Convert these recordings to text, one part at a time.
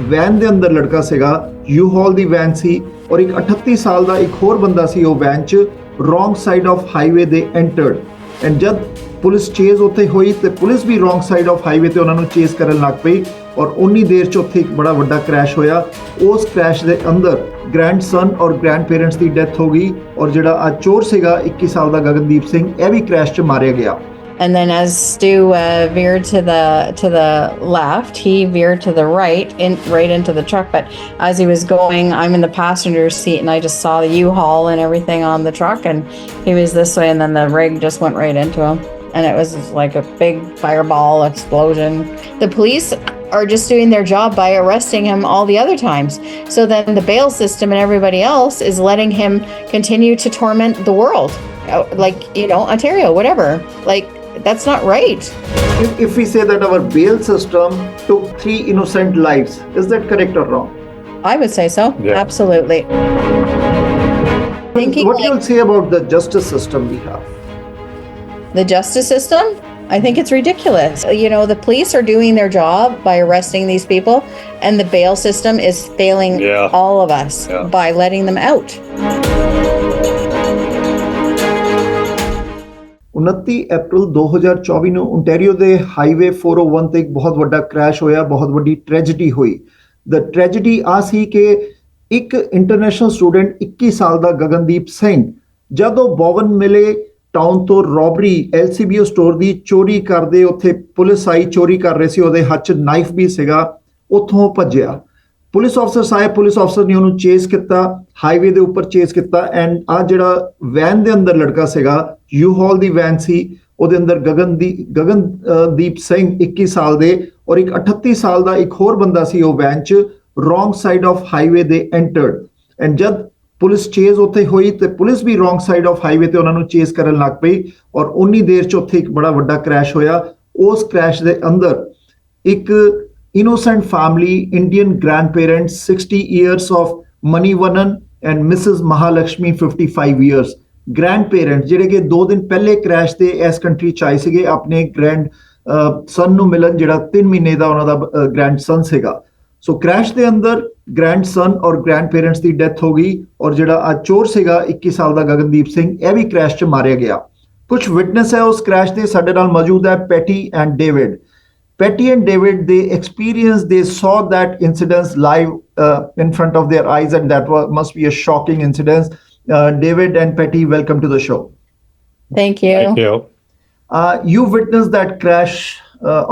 Van ਦੇ ਅੰਦਰ ਲੜਕਾ ਸੀਗਾ, ਯੂ ਹਾਲ ਦੀ ਵੈਨ ਸੀ ਔਰ ਇੱਕ 38 ਸਾਲ ਦਾ ਇੱਕ ਹੋਰ ਬੰਦਾ ਸੀ ਉਹ ਵੈਨ 'ਚ ਰੋਂਗ ਸਾਈਡ ਆਫ ਹਾਈਵੇ ਦੇ ਐਂਟਰਡ ਐਂਡ ਜਦ ਪੁਲਿਸ ਚੇਜ਼ ਉੱਥੇ ਹੋਈ ਤੇ ਪੁਲਿਸ ਵੀ ਰੋਂਗ ਸਾਈਡ ਆਫ ਹਾਈਵੇ ਤੇ ਉਹਨਾਂ ਨੂੰ ਚੇਜ਼ ਕਰਨ ਲੱਗ ਪਈ ਔਰ ਉਨੀ ਦੇਰ 'ਚ ਉੱਥੇ ਇੱਕ ਬੜਾ ਵੱਡਾ ਕ੍ਰੈਸ਼ ਹੋਇਆ। ਉਸ ਕ੍ਰੈਸ਼ ਦੇ ਅੰਦਰ ਗ੍ਰੈਂਡਸਨ ਔਰ ਗ੍ਰੈਂਡ ਪੇਰੈਂਟਸ ਦੀ ਡੈਥ ਹੋ ਗਈ ਔਰ ਜਿਹੜਾ ਆ ਚੋਰ ਸੀਗਾ 21 ਸਾਲ ਦਾ ਗਗਨਦੀਪ ਸਿੰਘ ਇਹ ਵੀ ਕ੍ਰੈਸ਼ 'ਚ ਮਾਰਿਆ ਗਿਆ। And then as Stu veered to the left, he veered to the right, right into the truck. But as he was going, I'm in the passenger seat, and I just saw the U-Haul and everything on the truck, and he was this way, and then the rig just went right into him, and it was like a big fireball explosion. The police are just doing their job by arresting him all the other times. So then the bail system and everybody else is letting him continue to torment the world, like, Ontario, whatever. Like, that's not right. If we say that our bail system took 3 innocent lives, is that correct or wrong? I would say so. Yeah. Absolutely. What you'll say about the justice system we have? The justice system? I think it's ridiculous. The police are doing their job by arresting these people, and the bail system is failing all of us by letting them out. 29 ਅਪ੍ਰੈਲ 2024 ਨੂੰ Ontario ਦੇ highway 401 ਤੇ ਇੱਕ ਬਹੁਤ ਵੱਡਾ crash ਹੋਇਆ, ਬਹੁਤ ਵੱਡੀ tragedy ਹੋਈ। ਦ ਟ੍ਰੈਜੇਡੀ ਆ ਸੀ ਕਿ ਇੱਕ ਇੰਟਰਨੈਸ਼ਨਲ ਸਟੂਡੈਂਟ 21 ਸਾਲ ਦਾ ਗਗਨਦੀਪ ਸਿੰਘ ਜਦੋਂ ਬੋਵਨ ਮਿਲੇ ਟਾਊਨ ਤੋਂ ਰੋਬਰੀ LCBO ਸਟੋਰ ਦੀ ਚੋਰੀ ਕਰਦੇ, ਉੱਥੇ ਪੁਲਿਸ ਆਈ, ਚੋਰੀ ਕਰ ਰਹੇ ਸੀ, ਉਹਦੇ ਹੱਥ 'ਚ ਨਾਈਫ ਵੀ ਸੀਗਾ, ਉੱਥੋਂ ਭੱਜਿਆ। ਪੁਲਿਸ ਆਫਸਰਸ ਆਏ, ਪੁਲਿਸ ਆਫਸਰ ਨੇ ਉਹਨੂੰ ਚੇਸ ਕੀਤਾ, ਹਾਈਵੇ ਦੇ ਉੱਪਰ ਚੇਸ ਕੀਤਾ ਐਂਡ ਆ ਜਿਹੜਾ ਵੈਨ ਦੇ ਅੰਦਰ ਲੜਕਾ ਸੀਗਾ, ਯੂ ਹਾਲ ਦੀ ਵੈਨ ਸੀ, ਉਹਦੇ ਅੰਦਰ ਗਗਨਦੀਪ ਸਿੰਘ 21 ਸਾਲ ਦੇ ਔਰ ਇੱਕ 38 ਸਾਲ ਦਾ ਇੱਕ ਹੋਰ ਬੰਦਾ ਸੀ ਉਹ ਵੈਨ 'ਚ ਰੋਂਗ ਸਾਈਡ ਆਫ ਹਾਈਵੇ ਦੇ ਐਂਟਰਡ ਐਂਡ ਜਦ ਪੁਲਿਸ ਚੇਜ਼ ਉੱਥੇ ਹੋਈ ਤੇ ਪੁਲਿਸ ਵੀ ਰੋਂਗ ਸਾਈਡ ਆਫ ਹਾਈਵੇ ਤੇ ਉਹਨਾਂ ਨੂੰ ਚੇਜ਼ ਕਰਨ ਲੱਗ ਪਈ ਔਰ ਉਨੀ ਦੇਰ 'ਚ ਉੱਥੇ ਇੱਕ ਬੜਾ ਵੱਡਾ ਕ੍ਰੈਸ਼ ਹੋਇਆ। ਉਸ ਕ੍ਰੈਸ਼ ਦੇ ਅੰਦਰ ਇੱਕ innocent family, Indian grandparents, 60 years of Manivanan and Mrs. Mahalakshmi, 55 years. Grandparents ਜਿਹੜੇ ਕਿ 2 ਦਿਨ ਪਹਿਲੇ ਕ੍ਰੈਸ਼ ਤੇ ਇਸ ਕੰਟਰੀ ਚ ਆਏ ਸੀਗੇ ਆਪਣੇ ਗ੍ਰੈਂਡ ਸਨ ਨੂੰ ਮਿਲਣ, ਜਿਹੜਾ 3 ਮਹੀਨੇ ਦਾ ਉਹਨਾਂ ਦਾ ਗ੍ਰੈਂਡ ਸਨ ਸੀਗਾ। ਸੋ ਕ੍ਰੈਸ਼ ਦੇ ਅੰਦਰ ਗ੍ਰੈਂਡ ਸਨ ਔਰ ਗ੍ਰੈਂਡ ਪੇਰੈਂਟਸ ਦੀ ਡੈਥ ਹੋ ਗਈ ਔਰ ਜਿਹੜਾ ਆ ਚੋਰ ਸੀਗਾ 21 ਸਾਲ ਦਾ ਗਗਨਦੀਪ ਸਿੰਘ ਇਹ ਵੀ ਕ੍ਰੈਸ਼ ਚ ਮਾਰਿਆ ਗਿਆ। ਕੁਝ ਵਿਟਨੈਸ ਹੈ ਉਸ ਕ੍ਰੈਸ਼ ਦੇ, ਸਾਡੇ ਨਾਲ ਮੌਜੂਦ ਹੈ patty and David. Patty and David, they saw that incident live in front of their eyes, and that must be a shocking incident. David and Patty, welcome to the show. Thank you. Thank you. You witnessed that crash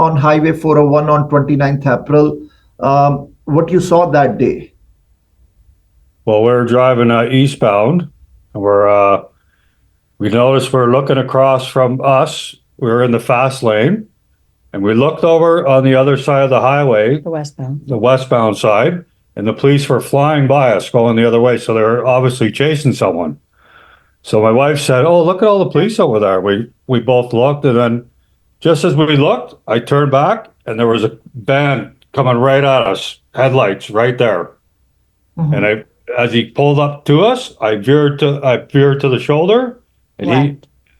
on Highway 401 on 29th April. What you saw that day? Well, we're driving eastbound, and we noticed we're looking across from us. We were in the fast lane. And we looked over on the other side of the highway, the westbound side, and the police were flying by us going the other way. So they were obviously chasing someone. So my wife said, "Oh, look at all the police over there." We both looked, and then just as we looked, I turned back, and there was a van coming right at us, headlights right there. Mm-hmm. And as he pulled up to us, I veered to the shoulder, and he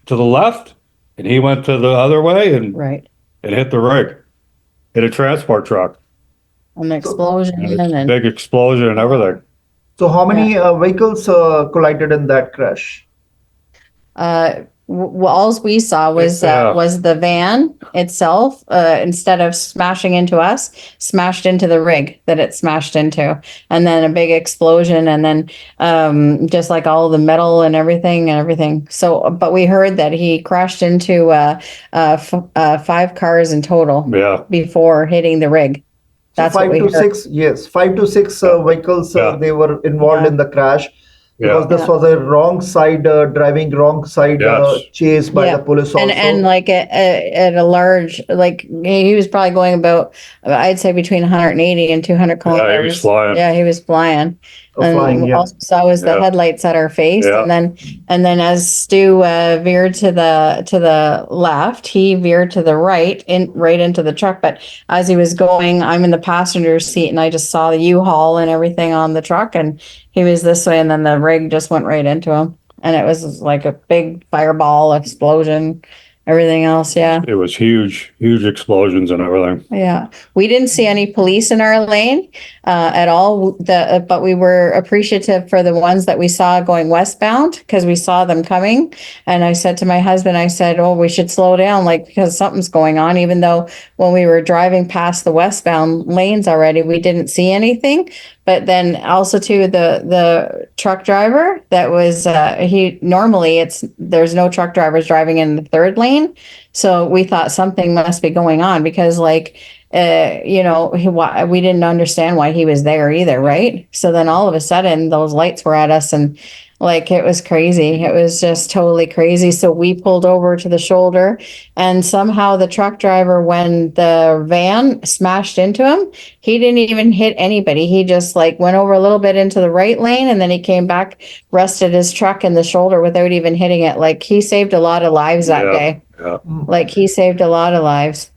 to the left, and he went to the other way, and it hit the rig, hit a transport truck. An explosion. And big explosion and everything. So how many vehicles collided in that crash? All we saw was the van itself, instead of smashing into us, smashed into the rig that it smashed into, and then a big explosion, and then just like all the metal and everything. So, but we heard that he crashed into 5 cars in total before hitting the rig. That's so 5 to 6, yes, 5 to 6 vehicles they were involved in the crash. Because this was a wrong side, driving wrong side chase by the police also. And like at a large, like he was probably going about, I'd say between 180 and 200 kilometers. Yeah, he was flying. Yeah, he was flying. And we also saw was the headlights at our face, and then as Stu veered to the left, he veered to the right, right into the truck. But as he was going, I'm in the passenger seat, and I just saw the U-Haul and everything on the truck, and he was this way, and then the rig just went right into him, and it was like a big fireball explosion. everything else. Yeah. It was huge, huge explosions and everything. Yeah, we didn't see any police in our lane at all. But we were appreciative for the ones that we saw going westbound because we saw them coming. And I said to my husband, I said, "Oh, we should slow down, like because something's going on." Even though when we were driving past the westbound lanes already, we didn't see anything. But then also too, the truck driver that was he normally there's no truck drivers driving in the third lane. So we thought something must be going on because we didn't understand why he was there either, right? So then all of a sudden those lights were at us and like it was crazy. It was just totally crazy. So we pulled over to the shoulder and somehow the truck driver, when the van smashed into him, he didn't even hit anybody. He just like went over a little bit into the right lane and then he came back, rested his truck in the shoulder without even hitting it. Like he saved a lot of lives that day. Yeah. Like he saved a lot of lives.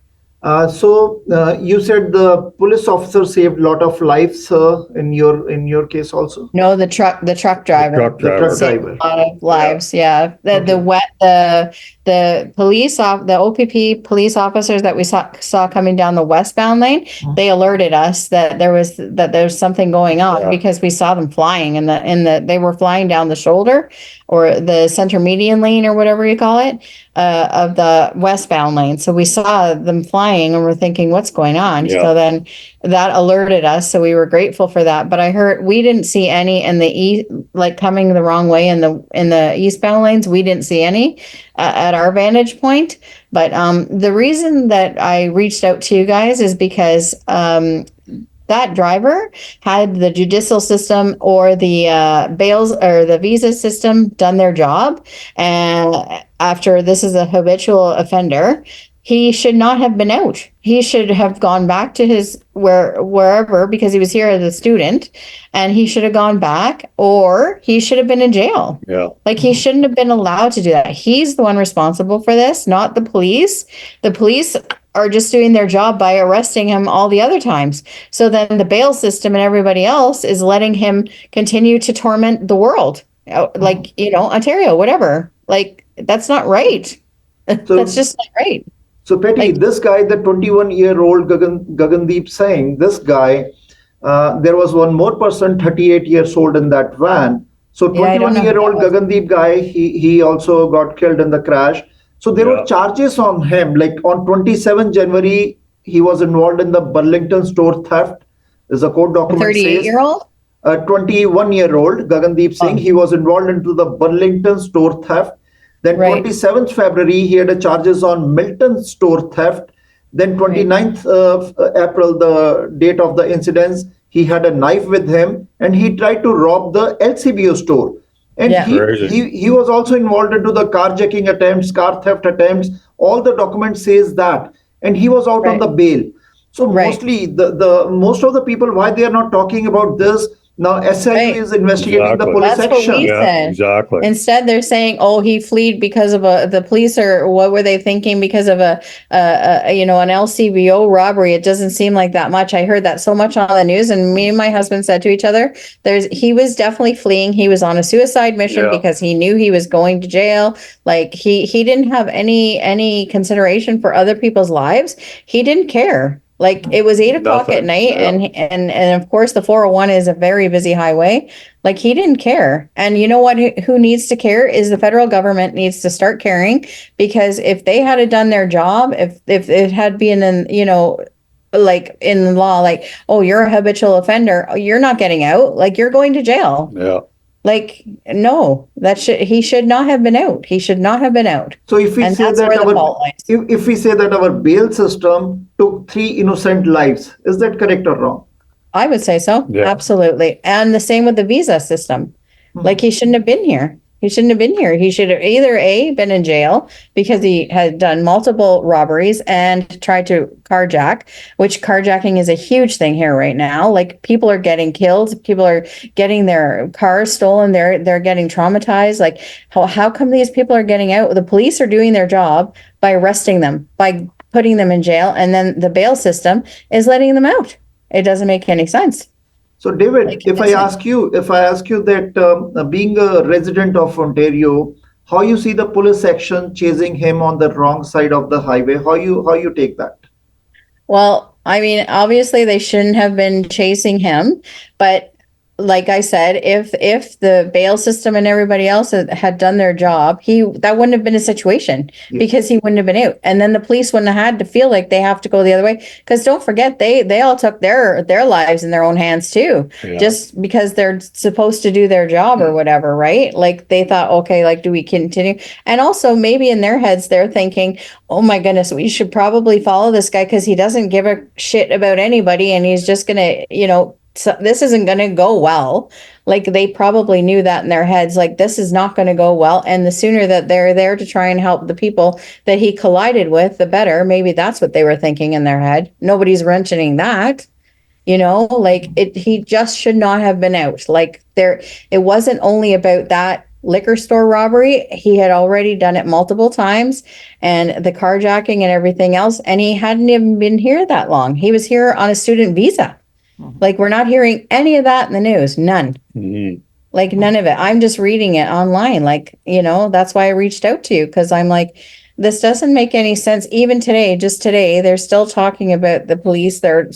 You said the police officer saved a lot of lives in your case also. No, the truck driver. Truck The truck driver. Saved driver. a lot of lives. Yeah. Okay. The the OPP police officers that we saw coming down the westbound lane, they alerted us that there's something going on Yeah. because we saw them flying they were flying down the shoulder or the center median lane or whatever you call it, of the westbound lane. So we saw them flying and we're thinking, what's going on? Yeah. So then that alerted us. So we were grateful for that. But I heard we didn't see any in the like coming the wrong way in the eastbound lanes. We didn't see any at our vantage point. But the reason that I reached out to you guys is because that driver had the judicial system or the bails or the visa system done their job. And after this is a habitual offender, he should not have been out. He should have gone back to his wherever because he was here as a student and he should have gone back or he should have been in jail. Yeah. Like he shouldn't have been allowed to do that. He's the one responsible for this, not the police. The police are just doing their job by arresting him all the other times. So then the bail system and everybody else is letting him continue to torment the world. Like, Ontario, whatever. Like that's not right. So- That's just not right. So Patty, this guy, the 21-year-old Gagandeep Singh, this guy, there was one more person, 38 years old in that van. So Yeah, I don't know who 21-year-old that was. Gagandeep guy, he also got killed in the crash. So there Yeah. were charges on him. Like on 27 January, he was involved in the Burlington store theft. There's a court document says 38-year-old? 21-year-old Gagandeep Singh, he was involved into the Burlington store theft. Then Right. 27th February, he had a charges on Milton store theft. Then 29th of April, the date of the incidents, he had a knife with him and he tried to rob the LCBO store. And Yeah. he was also involved into the carjacking attempts, car theft attempts. All the documents says that. And he was out on Right. the bail. So Right. mostly the most of the people, why they are not talking about this now, SIU Right. is investigating the Exactly. police That's what action. we Yeah, said. exactly. Instead, they're saying, "Oh, he fled because of the police," or what were they thinking? Because of an LCBO robbery. It doesn't seem like that much. I heard that so much on the news, and me and my husband said to each other, he was definitely fleeing. He was on a suicide mission Yeah. because he knew he was going to jail. Like he didn't have any consideration for other people's lives. He didn't care. Like it was 8 o'clock at Nothing. night, Yeah. and of course the 401 is a very busy highway. Like he didn't care. And you know what? Who needs to care is the federal government needs to start caring, because if they had done their job, if it had been like in the law, like, oh, you're a habitual offender, you're not getting out. Like you're going to jail. Yeah. Like no, he should not have been out. He should not have been out. So if we And say that's that where the fault lies. if we say that our bail system took 3 innocent lives, is that correct or wrong? I would say so. Yeah. Absolutely. And the same with the visa system. Like he shouldn't have been here. He shouldn't have been here. He should have either been in jail because he had done multiple robberies and tried to carjack, which carjacking is a huge thing here right now. Like people are getting killed. People are getting their cars stolen. They're getting traumatized. Like how come these people are getting out? The police are doing their job by arresting them, by putting them in jail, and then the bail system is letting them out. It doesn't make any sense. So David, Like, if I ask you that being a resident of Ontario, How you see the police action chasing him on the wrong side of the highway? How you take that? Well, I mean, obviously they shouldn't have been chasing him, but like I said, if the bail system and everybody else had done their job, that wouldn't have been a situation Yeah. because he wouldn't have been out. And then the police wouldn't have had to feel like they have to go the other way. Because don't forget, they all took their lives in their own hands too, Yeah. just because they're supposed to do their job or whatever, right? Like they thought, okay, like do we continue? And also maybe in their heads they're thinking, oh my goodness, we should probably follow this guy because he doesn't give a shit about anybody and he's just gonna, so this isn't gonna go well. Like they probably knew that in their heads, like this is not gonna go well. And the sooner that they're there to try and help the people that he collided with, the better. Maybe that's what they were thinking in their head. Nobody's mentioning that. Like he just should not have been out. Like it wasn't only about that liquor store robbery. He had already done it multiple times and the carjacking and everything else. And he hadn't even been here that long. He was here on a student visa. Like we're not hearing any of that in the news. None. Mhm. Like none of it. I'm just reading it online. Like, that's why I reached out to you because I'm like, this doesn't make any sense. Even today, just today, they're still talking about the police. They're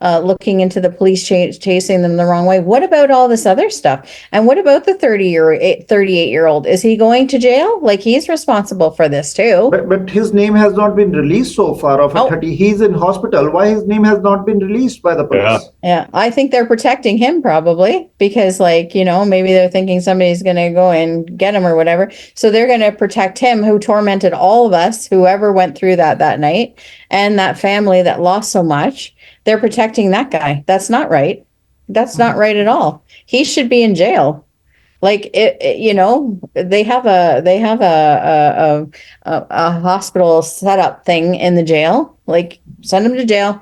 looking into the police chasing them the wrong way. What about all this other stuff? And what about the 38-year-old? Is he going to jail? Like he's responsible for this too. But his name has not been released so far of a Oh. 30. He's in hospital. Why his name has not been released by the police? Yeah, I think they're protecting him probably because maybe they're thinking somebody's going to go and get him or whatever. So they're going to protect him who tormented all of us, whoever went through that night and that family that lost so much. They're protecting that guy. That's not right. That's not right at all. He should be in jail. Like they have a hospital setup thing in the jail. Like send him to jail.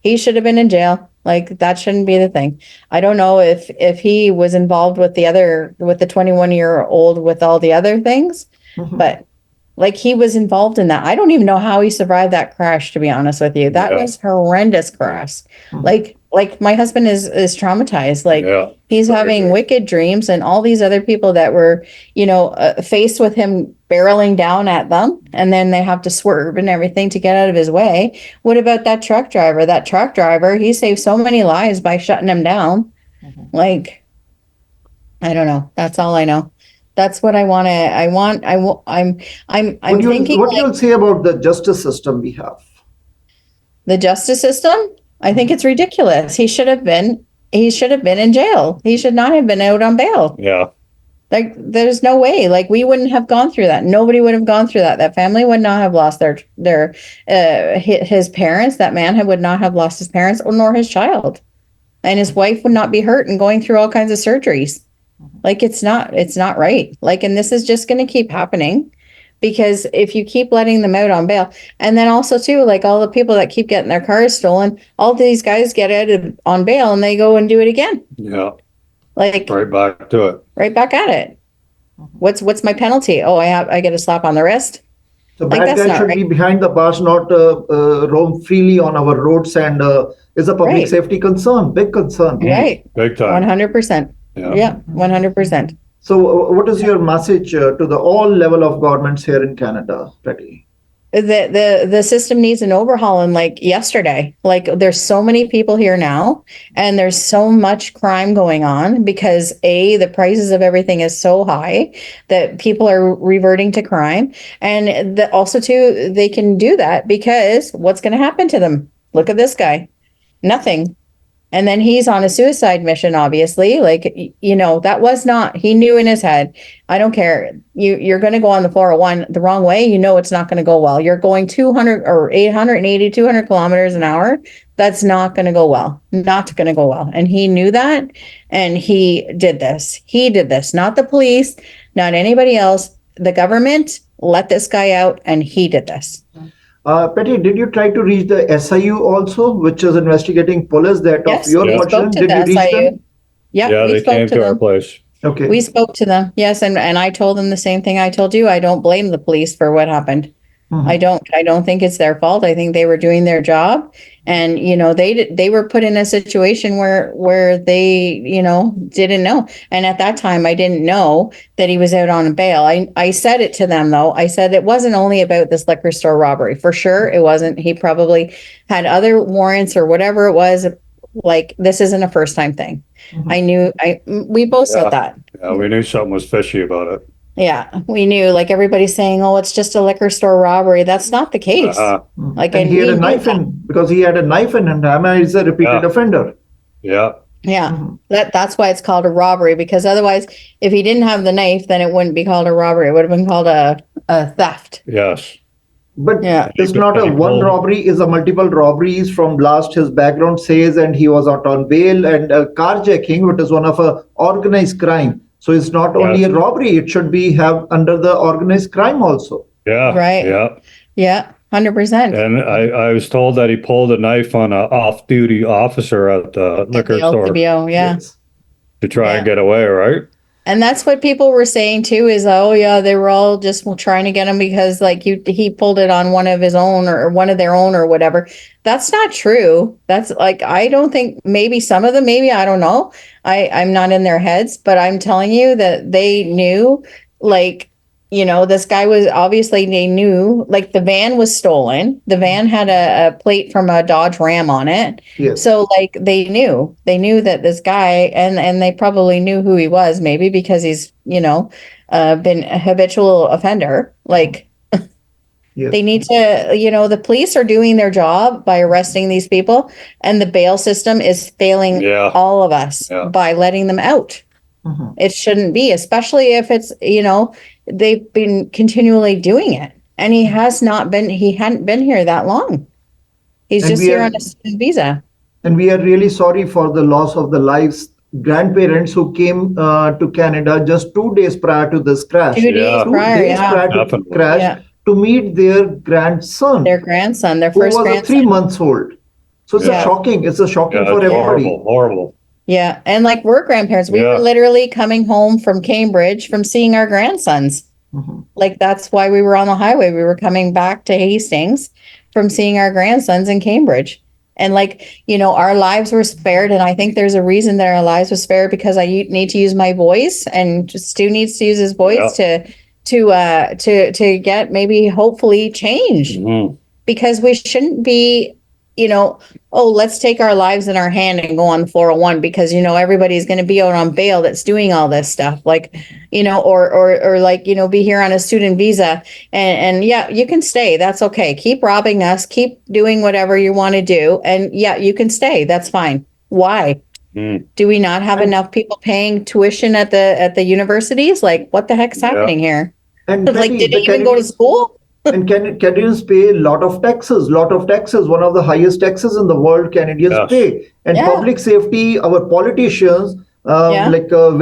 He should have been in jail. Like that shouldn't be the thing. I don't know if he was involved with the 21-year-old with all the other things, but like he was involved in that. I don't even know how he survived that crash, to be honest with you. That was horrendous crash. Like my husband is traumatized. Like he's having wicked dreams and all these other people that were, faced with him barreling down at them and then they have to swerve and everything to get out of his way. What about that truck driver? That truck driver, he saved so many lives by shutting him down. Like, I don't know. That's all I know. That's what I'm thinking What you'll say about the justice system we have? The justice system? I think it's ridiculous. He should have been in jail. He should not have been out on bail. Yeah. Like there's no way. Like we wouldn't have gone through that. Nobody would have gone through that. That family would not have lost his parents. That man would not have lost his parents or nor his child. And his wife would not be hurt and going through all kinds of surgeries. Like it's not right. Like, and this is just going to keep happening because if you keep letting them out on bail, and then also too, like all the people that keep getting their cars stolen, all these guys get out on bail and they go and do it again. Yeah. Like Right back to it. Right back at it. What's my penalty? Oh, I get a slap on the wrist. The Like, bad that's guy not should right. be behind the bars, not roam freely on our roads, and is a public Right. safety concern, big concern. Right. Big time. 100%. Yeah, 100%. So, what is your message to the all level of governments here in Canada, Betty? The system needs an overhaul and like yesterday. Like there's so many people here now and there's so much crime going on because the prices of everything is so high that people are reverting to crime. And also too, they can do that because what's going to happen to them? Look at this guy. Nothing. And then he's on a suicide mission, obviously. Like, that was not, he knew in his head, I don't care. You're going to go on the 401 the wrong way. It's not going to go well. You're going 200 or 880, 200 kilometers an hour. That's not going to go well. Not going to go well. And he knew that. And he did this. He did this, not the police, not anybody else. The government let this guy out and he did this. Patty, did you try to reach the SIU also, which is investigating police that Yes, of your we version? spoke to Did the you reach SIU. them? Yeah, we they spoke came to to our them. place. Okay. We spoke to them. Yes, and I told them the same thing I told you. I don't blame the police for what happened. I don't think it's their fault. I think they were doing their job, and they were put in a situation where they didn't know. And at that time, I didn't know that he was out on bail. I said it to them though. I said it wasn't only about this liquor store robbery. For sure, it wasn't. He probably had other warrants or whatever it was. Like, this isn't a first time thing. We both said Yeah. that. Yeah, we knew something was fishy about it. Yeah, we knew, like, everybody's saying, oh, it's just a liquor store robbery. That's not the case. Like, And he had we a knew knife that. because he had a knife in him. Hammer is a repeated Yeah. offender. Yeah. Yeah, that's why it's called a robbery, because otherwise, if he didn't have the knife, then it wouldn't be called a robbery. It would have been called a theft. Yes. But Yeah. it's not a one robbery, it's a multiple robberies from last his background says, and he was out on bail, and carjacking, which is one of a organized crime. So it's not only a robbery, it should be have under the organized crime also. Yeah. Right. Yeah. Yeah, 100%. And I was told that he pulled a knife on an off-duty officer at the liquor store LCBO, yeah. Yes. to try Yeah. and get away, right? And that's what people were saying too, is, oh yeah, they were all just trying to get him because like he pulled it on one of his own or one of their own or whatever. That's not true. That's like, I don't think, maybe some of them, maybe, I don't know. I'm not in their heads, but I'm telling you that they knew, like, this guy was obviously, they knew, like, the van was stolen. The van had a plate from a Dodge Ram on it. Yes. So like they knew that this guy, and they probably knew who he was, maybe because he's, been a habitual offender. Like, Yes. they need to, the police are doing their job by arresting these people, and the bail system is failing Yeah. all of us Yeah. by letting them out. It shouldn't be, especially if it's, they've been continually doing it. And he hadn't been here that long. He's And just we here are- on a student visa. And we are really sorry for the loss of the lives grandparents who came to Canada just 2 days prior to this crash. 2 days Yeah. 2 prior, days yeah. prior to Definitely. crash Yeah. to meet their grandson, Their grandson, their who first was a 3 grandson. months old. So it's Yeah. a shocking. It's a shocking Yeah, for it's everybody. horrible. Horrible. Yeah. And like, we're grandparents. We Yeah. were literally coming home from Cambridge from seeing our grandsons. Like, that's why we were on the highway. We were coming back to Hastings from seeing our grandsons in Cambridge. And like, our lives were spared. And I think there's a reason that our lives were spared, because I need to use my voice, and Stu needs to use his voice to get, maybe, hopefully, change. Mhm. Because we shouldn't be, oh, let's take our lives in our hand and go on the 401 because, everybody's going to be out on bail that's doing all this stuff. Like, or like, be here on a student visa, and yeah, you can stay. That's okay. Keep robbing us. Keep doing whatever you want to do. And yeah, you can stay. That's fine. Why? Do we not have enough people paying tuition at the universities? Like, what the heck's happening here? And Like, Betty, did they the even go to school? And Canadians pay a lot of taxes, one of the highest taxes in the world Canadians Yes. pay. And Yeah. public safety, our politicians, Yeah.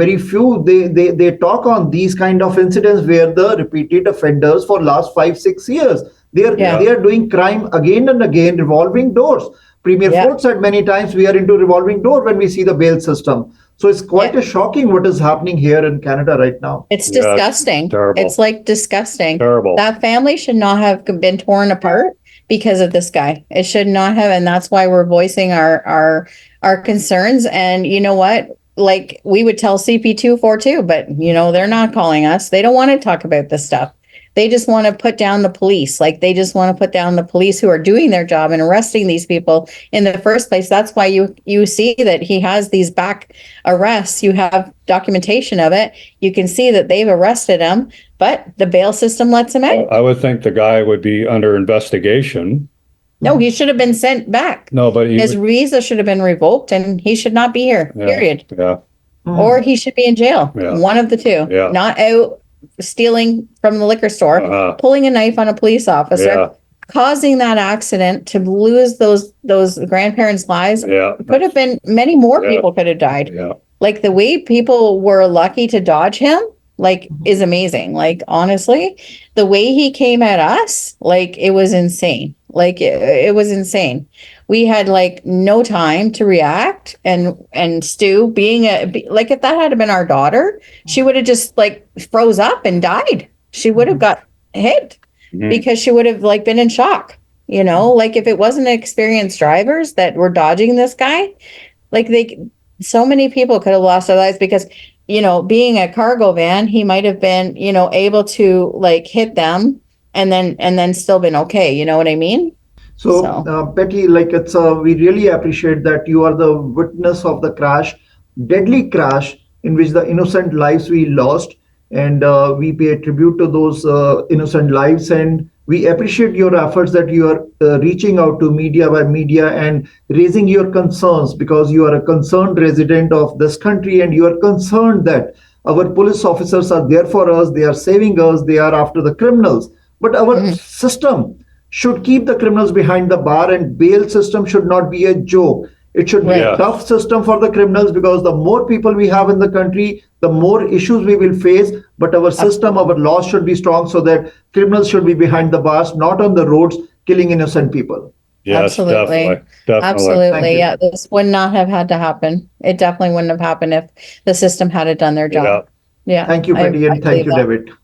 very few, they talk on these kind of incidents where the repeated offenders for last 5-6 years, Yeah. they are doing crime again and again, revolving doors. Premier Yeah. Ford said many times we are into revolving door when we see the bail system. So it's quite Yeah. a shocking what is happening here in Canada right now. It's Yeah, it's disgusting. terrible. It's like disgusting. Terrible. That family should not have been torn apart because of this guy. It should not have, and that's why we're voicing our concerns. And you know what? Like, we would tell CP242, but they're not calling us. They don't want to talk about this stuff. They just want to put down the police. Like, they just want to put down the police who are doing their job and arresting these people in the first place. That's why you see that he has these back arrests. You have documentation of it. You can see that they've arrested him, but the bail system lets him out. I would think the guy would be under investigation. No, he should have been sent back. No, but he His would, visa should have been revoked, and he should not be here, yeah, period. Yeah. Or he should be in jail. Yeah. One of the two. Yeah. Not out stealing from the liquor store, pulling a knife on a police officer, Yeah. causing that accident to lose those grandparents' lives. Yeah. Could have been many more Yeah. people could have died. Yeah. Like, the way people were lucky to dodge him, like, is amazing. Like, honestly, the way he came at us, like, it was insane. Like, it was insane. We had like no time to react, and Stu, like, if that had been our daughter, she would have just like froze up and died. She would have got hit. because she would have like been in shock, you know, like if it wasn't experienced drivers that were dodging this guy, like so many people could have lost their lives because, you know, being a cargo van, he might have been, you know, able to like hit them and then still been okay. You know what I mean? So, Betty, like we really appreciate that you are the witness of the crash, deadly crash in which the innocent lives we lost, and we pay tribute to those innocent lives, and we appreciate your efforts that you are reaching out to media by media and raising your concerns because you are a concerned resident of this country and you are concerned that our police officers are there for us, they are saving us, they are after the criminals, but our system should keep the criminals behind the bar, and bail system should not be a joke. It should be Right. a tough system for the criminals because the more people we have in the country, the more issues we will face. But our system, our laws should be strong so that criminals should be behind the bars, not on the roads killing innocent people. Yes, Absolutely. definitely. Absolutely. Thank you. Yeah. This would not have had to happen. It definitely wouldn't have happened if the system had done their job. Yeah. Thank you, Betty, and thank you, believe that. David.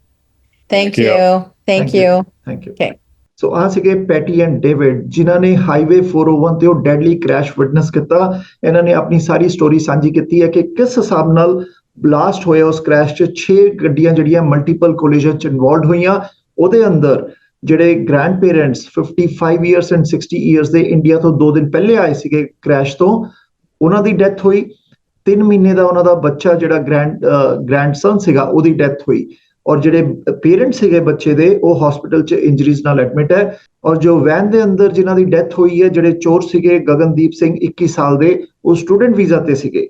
Thank Thank you. you. Thank you. Thank you. Okay. ਸੋ ਆ ਸੀਗੇ patty and David ਜਿਨ੍ਹਾਂ ਨੇ highway 401 ਤੇ ਉਹ deadly crash witness ਕੀਤਾ। ਇਹਨਾਂ ਨੇ ਆਪਣੀ ਸਾਰੀ ਸਟੋਰੀ ਸਾਂਝੀ ਕੀਤੀ ਹੈ ਕਿ ਕਿਸ ਹਿਸਾਬ ਨਾਲ ਬਲਾਸਟ ਹੋਇਆ ਉਸ ਕ੍ਰੈਸ਼ 'ਚ 6 ਗੱਡੀਆਂ ਜਿਹੜੀਆਂ ਮਲਟੀਪਲ ਕੋਲੀਜਨ 'ਚ ਇਨਵੋਲਵਡ ਹੋਈਆਂ। ਉਹਦੇ ਅੰਦਰ ਜਿਹੜੇ grandparents 55 years and 60 years ਦੇ ਇੰਡੀਆ ਤੋਂ 2 ਦਿਨ ਪਹਿਲੇ ਆਏ ਸੀਗੇ ਕ੍ਰੈਸ਼ ਤੋਂ, ਉਹਨਾਂ ਦੀ ਡੈਥ ਹੋਈ। 3 ਮਹੀਨੇ ਦਾ ਉਹਨਾਂ ਦਾ ਬੱਚਾ ਜਿਹੜਾ ਗ੍ਰੈਂਡਸਨ ਸੀਗਾ ਉਹਦੀ ਡੈਥ ਹੋਈ। ਔਰ ਜਿਹੜੇ ਪੇਰੈਂਟਸ ਸੀਗੇ ਬੱਚੇ ਦੇ ਉਹ ਹਸਪੀਟਲ 'ਚ ਇੰਜਰੀਜ਼ ਨਾਲ ਐਡਮਿਟ ਹੈ। ਔਰ ਜੋ ਵੈਨ ਦੇ ਅੰਦਰ ਜਿਨ੍ਹਾਂ ਦੀ ਡੈਥ ਹੋਈ ਹੈ, ਜਿਹੜੇ ਚੋਰ ਸੀਗੇ ਗਗਨਦੀਪ ਸਿੰਘ 21 ਸਾਲ ਦੇ, ਉਹ ਸਟੂਡੈਂਟ ਵੀਜ਼ਾ ਤੇ ਸੀਗੇ।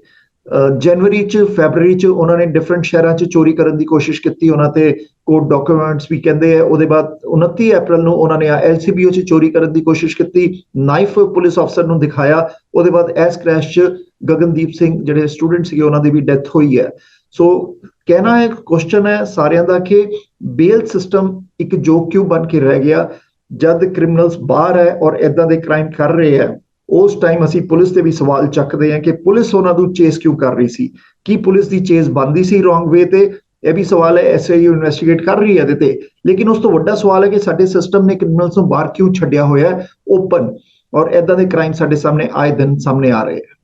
ਜਨਵਰੀ 'ਚ ਫੈਬਰਰੀ 'ਚ ਉਹਨਾਂ ਨੇ ਡਿਫਰੈਂਟ ਸ਼ਹਿਰਾਂ 'ਚ ਚੋਰੀ ਕਰਨ ਦੀ ਕੋਸ਼ਿਸ਼ ਕੀਤੀ, ਉਹਨਾਂ ਤੇ ਕੋਰਟ ਡਾਕੂਮੈਂਟਸ ਵੀ ਕਹਿੰਦੇ ਆ। ਉਹਦੇ ਬਾਅਦ 29 ਅਪ੍ਰੈਲ ਨੂੰ ਉਹਨਾਂ ਨੇ LCBO 'ਚ ਚੋਰੀ ਕਰਨ ਦੀ ਕੋਸ਼ਿਸ਼ ਕੀਤੀ, ਨਾਈਫ ਪੁਲਿਸ ਅਫਸਰ ਨੂੰ ਦਿਖਾਇਆ। ਉਹਦੇ ਬਾਅਦ ਇਸ ਕ੍ਰੈਸ਼ 'ਚ ਗਗਨਦੀਪ ਸਿੰਘ ਜਿਹੜੇ ਸਟੂਡੈਂਟ ਸੀਗੇ ਉਹਨਾਂ ਦੀ ਵੀ ਡੈਥ ਹੋਈ ਹੈ। ਸੋ ਕਹਿਣਾ ਹੈ, ਕੁਐਸਚਨ ਹੈ ਸਾਰਿਆਂ ਦਾ ਕਿ ਬੇਲ ਸਿਸਟਮ ਇੱਕ ਜੋਕ ਕਿਉਂ ਬਣ ਕੇ ਰਹਿ ਗਿਆ ਜਦ ਕ੍ਰਿਮੀਨਲਸ ਬਾਹਰ ਹੈ ਔਰ ਇਦਾਂ ਦੇ ਕ੍ਰਾਈਮ ਕਰ ਰਹੇ ਹੈ। ਉਸ ਟਾਈਮ ਅਸੀਂ ਪੁਲਿਸ ਤੇ ਵੀ ਸਵਾਲ ਚੱਕਦੇ ਹਾਂ ਕਿ ਪੁਲਿਸ ਉਹਨਾਂ ਨੂੰ ਚੇਸ ਕਿਉਂ ਕਰ ਰਹੀ ਸੀ, ਕੀ ਪੁਲਿਸ ਦੀ ਚੇਸ ਬਣਦੀ ਸੀ ਰੋਂਗ ਵੇ ਤੇ? ਇਹ ਵੀ ਸਵਾਲ ਹੈ। SIU ਇਨਵੈਸਟੀਗੇਟ ਕਰ ਰਹੀ ਹੈ ਇਹਦੇ ਤੇ, ਲੇਕਿਨ ਉਸ ਤੋਂ ਵੱਡਾ ਸਵਾਲ ਹੈ ਕਿ ਸਾਡੇ ਸਿਸਟਮ ਨੇ ਕ੍ਰਿਮੀਨਲਸ ਨੂੰ ਬਾਹਰ ਕਿਉਂ ਛੱਡਿਆ ਹੋਇਆ ਓਪਨ, ਔਰ ਇਦਾਂ ਦੇ ਕ੍ਰਾਈਮ ਸਾਡੇ ਸਾਹਮਣੇ ਆਏ ਦਿਨ ਸਾਹਮਣੇ ਆ ਰਹੇ ਹੈ।